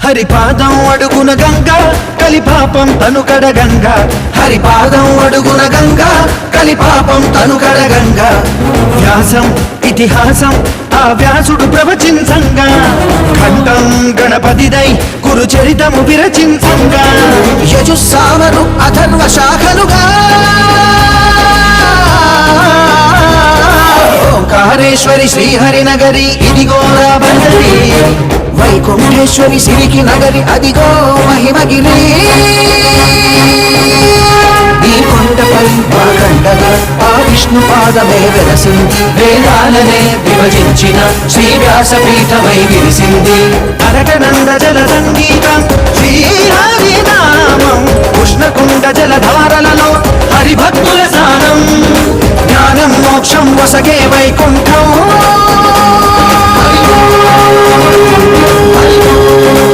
హరిపాదం అడుగున గంగా కలిపాపం తనుకడ గంగా హరిపాదం అడుగున గంగా కలిపాపం తనుకడ గంగా వ్యాసం ఇతిహాసం ఆ వ్యాసుడు ప్రవచించంగా ఖండం గణపతిదై కురు చరితము విరచించంగా యజుస్సామను అథర్వ శాఖలుగా ఓంకారేశ్వరి శ్రీహరి నగరి ఇదిగో రాబరి వైకుంఠేశ్వరి సిరికి నగరి అదిగో మహిమగిరి ఈ కొండపై వాగండగా ఆ విష్ణు పాదమే వెలసింది వేదాలనే విభజించిన శ్రీ వ్యాసపీఠమై విరిసింది అరటనంద జలద